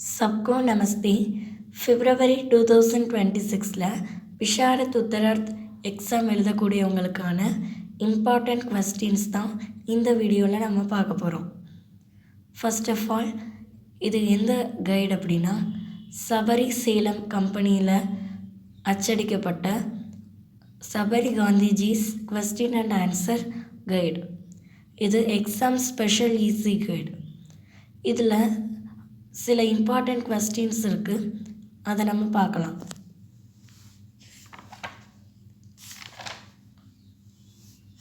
सबको नमस्ते. பிப்ரவரி 2026ல் Visharad உத்தரார்த் exam எழுதக்கூடியவங்களுக்கான important questions தான் இந்த வீடியோவில் நம்ம பார்க்க போகிறோம். ஃபர்ஸ்ட் ஆஃப் ஆல் இது எந்த கைடு அப்படின்னா சபரி சேலம் கம்பெனியில் அச்சடிக்கப்பட்ட Sabari Gandhiji's question and answer guide. இது எக்ஸாம் ஸ்பெஷல் ஈஸி கைடு. இதில் சில இம்பார்ட்டண்ட் கொஸ்டின்ஸ் இருக்குது, அதை நம்ம பார்க்கலாம்.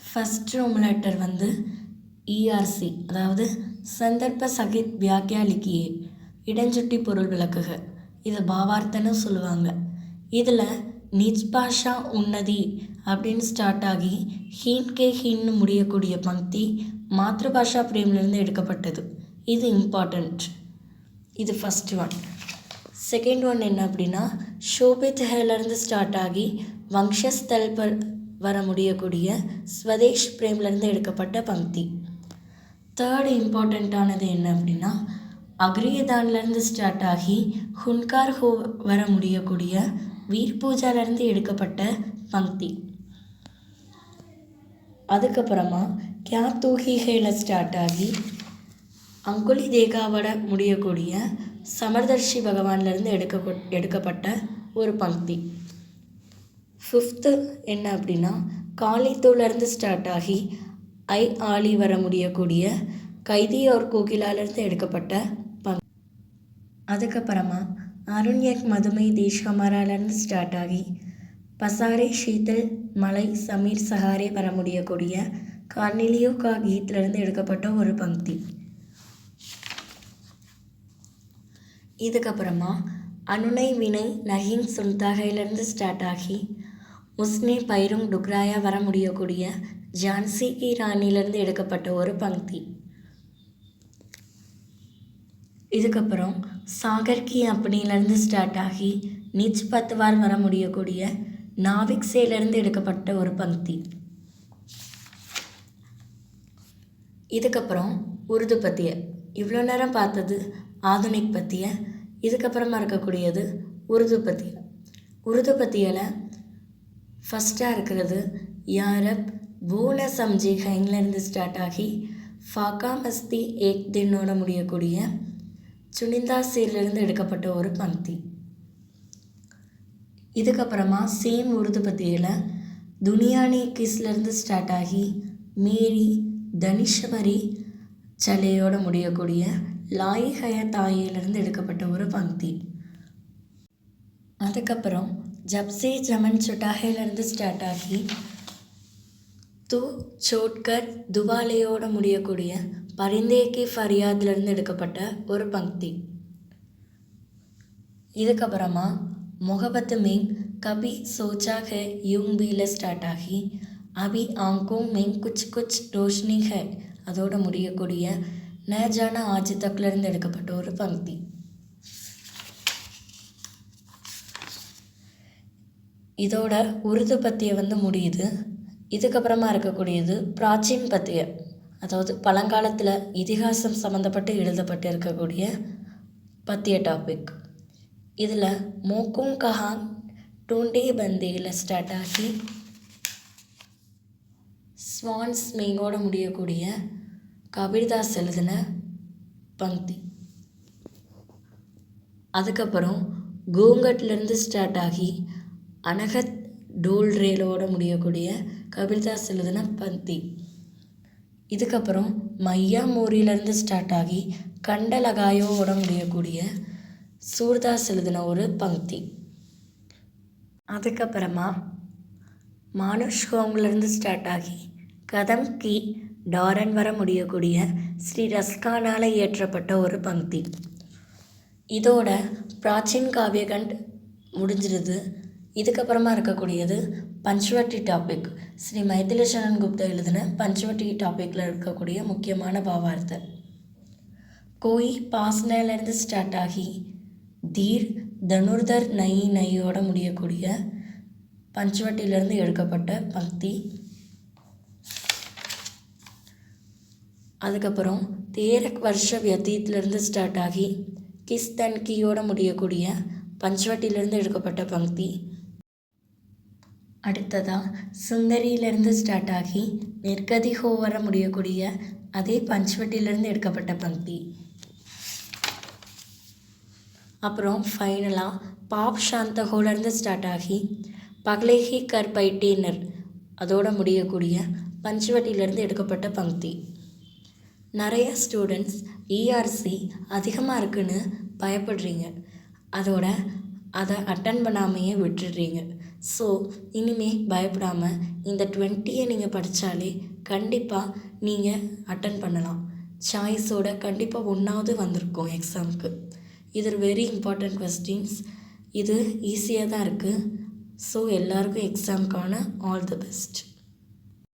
ஃபஸ்ட் ரோம் லெட்டர் வந்து இஆர்சி, அதாவது சந்தர்ப்ப சகித் வியாக்கியா லிக்கியே, இடஞ்சுட்டி பொருள் விளக்குக. இதை பாவார்த்தன்னு சொல்லுவாங்க. இதில் நிஜ் பாஷா உன்னதி அப்படின்னு ஸ்டார்ட் ஆகி ஹீன் கே ஹீன்னு முடியக்கூடிய பங்க்தி மாத்ருபாஷா பிரேம்லேருந்து எடுக்கப்பட்டது. இது இம்பார்ட்டண்ட். இது ஃபஸ்ட் ஒன். செகண்ட் ஒன் என்ன அப்படின்னா ஷோபித் ஹேலேருந்து ஸ்டார்ட் ஆகி வங்ஷஸ்தல் வர முடியக்கூடிய ஸ்வதேஷ் பிரேம்லேருந்து எடுக்கப்பட்ட பங்க்தி. தேர்டு இம்பார்ட்டண்ட்டானது என்ன அப்படின்னா அக்ரியதான்லேருந்து ஸ்டார்ட் ஆகி ஹுன்கார் ஹோ வர முடியக்கூடிய வீர் பூஜாலேருந்து எடுக்கப்பட்ட பங்க்தி. அதுக்கப்புறமா கியா தூஹி ஹேல ஸ்டார்ட் ஆகி அங்குலி தேகாவோட முடியக்கூடிய சமர்தர்ஷி பகவான்லேருந்து எடுக்கப்பட்ட ஒரு பங்க்தி. ஃபிஃப்த்து என்ன அப்படின்னா காளித்தூலேருந்து ஸ்டார்ட் ஆகி ஐ ஆலி வர முடியக்கூடிய கைதி ஒரு கோகிலாலேருந்து எடுக்கப்பட்ட பங்க்தி. அதுக்கப்புறமா அருண்யக் மதுமை தேஷ்கமராலேருந்து ஸ்டார்ட் ஆகி பசாரே ஷீதல் மலை சமீர் சஹாரே வர முடியக்கூடிய கார்னிலியோ கா கீத்லேருந்து எடுக்கப்பட்ட ஒரு பங்க்தி. இதுக்கப்புறமா அனுனை வினை நஹீன் சுன்தாகையிலேருந்து ஸ்டார்ட் ஆகி உஸ்னே பைருங் டுக்ராயா வர முடியக்கூடிய ஜான்சி கி ராணிலேருந்து எடுக்கப்பட்ட ஒரு பங்க்தி. இதுக்கப்புறம் சாகர் கி அப்பனிலேருந்து ஸ்டார்ட் ஆகி நிஜ் பத்வார் வர முடியக்கூடிய நாவிக்ஸேலேருந்து எடுக்கப்பட்ட ஒரு பங்க்தி. இதுக்கப்புறம் உருது பத்திய, இவ்வளோ நேரம் பார்த்தது ஆதுனிக் பற்றிய, இதுக்கப்புறமா இருக்கக்கூடியது உருது பற்றிய. உருது பற்றியில் ஃபஸ்ட்டாக இருக்கிறது யாரப் பூன சம்ஜி ஹைன்லேருந்து ஸ்டார்ட் ஆகி ஃபாக்கா மஸ்தி ஏக் தின்னோட முடியக்கூடிய சுனிந்தா சீர்லேருந்து எடுக்கப்பட்ட ஒரு பங்க்தி. இதுக்கப்புறமா சேம் உருது பற்றியில் துனியானி கிஸ்லேருந்து ஸ்டார்ட் ஆகி மேரி தனிஷவரி சலையோட முடியக்கூடிய லாய் ஹய தாயிலிருந்து எடுக்கப்பட்ட ஒரு பங்க்தி. அதுக்கப்புறம் ஜப்சே ஜமன் சுட்டாஹேலேருந்து ஸ்டார்ட் ஆகி து சோட்கர் துவாலையோட முடியக்கூடிய பரிந்தேக்கி ஃபரியாத்லேருந்து எடுக்கப்பட்ட ஒரு பங்க்தி. இதுக்கப்புறமா முகபத் மேங் கபி சோச்சா ஹே யூங் பீல ஸ்டார்ட் ஆகி அபி ஆங்கோங் மேங் குச் குச் ரோஷ்னி ஹே அதோட முடியக்கூடிய நஜான ஆஜி தக்லேருந்து எடுக்கப்பட்ட ஒரு பங்க்தி. இதோட உருது பத்திய வந்து முடியுது. இதுக்கப்புறமா இருக்கக்கூடியது பிராச்சீன் பத்திய, அதாவது பழங்காலத்தில் இதிகாசம் சம்மந்தப்பட்டு எழுதப்பட்டு இருக்கக்கூடிய பத்திய டாபிக். இதில் மோக்கும் கஹான் டூண்டே பந்தியில் ஸ்டார்ட் ஆகி ஸ்வான்ஸ் மேங்கோட முடியக்கூடிய கபீர்தாஸ் எழுதின பங்க்தி. அதுக்கப்புறம் கோங்கட்லேருந்து ஸ்டார்ட் ஆகி அனகத் டோல்ரேலோட முடியக்கூடிய கபீர்தாஸ் எழுதின பங்க்தி. இதுக்கப்புறம் மையா மோரியிலேருந்து ஸ்டார்ட் ஆகி கண்டலகாயோட முடியக்கூடிய சூர்தாஸ் எழுதின ஒரு பங்க்தி. அதுக்கப்புறமா மானுஷ் ஹோங்லேருந்து ஸ்டார்ட் ஆகி கதம் கி டாரன் வர முடியக்கூடிய ஸ்ரீ ரஸ்கானால் இயற்றப்பட்ட ஒரு பங்க்தி. இதோட பிராச்சீன் காவியகண்ட் முடிஞ்சிருது. இதுக்கப்புறமா இருக்கக்கூடியது பஞ்சவட்டி டாபிக். ஸ்ரீ மைதிலி குப்தா எழுதின பஞ்சவட்டி டாப்பிக்கில் இருக்கக்கூடிய முக்கியமான பாவார்த்தை. கோய் பாஸ்னேலேருந்து ஸ்டார்ட் ஆகி தீர் தனுர்தர் நையோட முடியக்கூடிய பஞ்சவட்டியிலேருந்து எடுக்கப்பட்ட பங்க்தி. அதுக்கப்புறம் 13 வருஷ வியத்தீத்லேருந்து ஸ்டார்ட் ஆகி கிஸ் தன் கீயோட முடியக்கூடிய பஞ்சவட்டியிலிருந்து எடுக்கப்பட்ட பங்க்தி. அடுத்ததாக சுந்தரியிலிருந்து ஸ்டார்ட் ஆகி நிர்கதி ஹோ வர முடியக்கூடிய அதே பஞ்சவட்டியிலிருந்து எடுக்கப்பட்ட பங்க்தி. அப்புறம் ஃபைனலாக பாப் சாந்த ஹோலேருந்து ஸ்டார்ட் ஆகி பகலேஹி கர் பைட்டேனர் அதோட முடியக்கூடிய பஞ்சவட்டியிலிருந்து எடுக்கப்பட்ட பங்க்தி. நிறைய ஸ்டூடெண்ட்ஸ் இஆர்சி அதிகமாக இருக்குன்னு பயப்படுறீங்க, அதோட அதை அட்டன் பண்ணாமையே விட்டுடுறீங்க. ஸோ இனிமேல் பயப்படாமல் இந்த 20 நீங்கள் படித்தாலே கண்டிப்பாக நீங்கள் அட்டன் பண்ணலாம். சாய்ஸோட கண்டிப்பாக 1வது வந்திருக்கும் எக்ஸாமுக்கு. இது வெரி இம்பார்ட்டண்ட் கொஸ்டின்ஸ். இது ஈஸியாக தான் இருக்குது. ஸோ எல்லாருக்கும் எக்ஸாமுக்கான ஆல் தி பெஸ்ட்.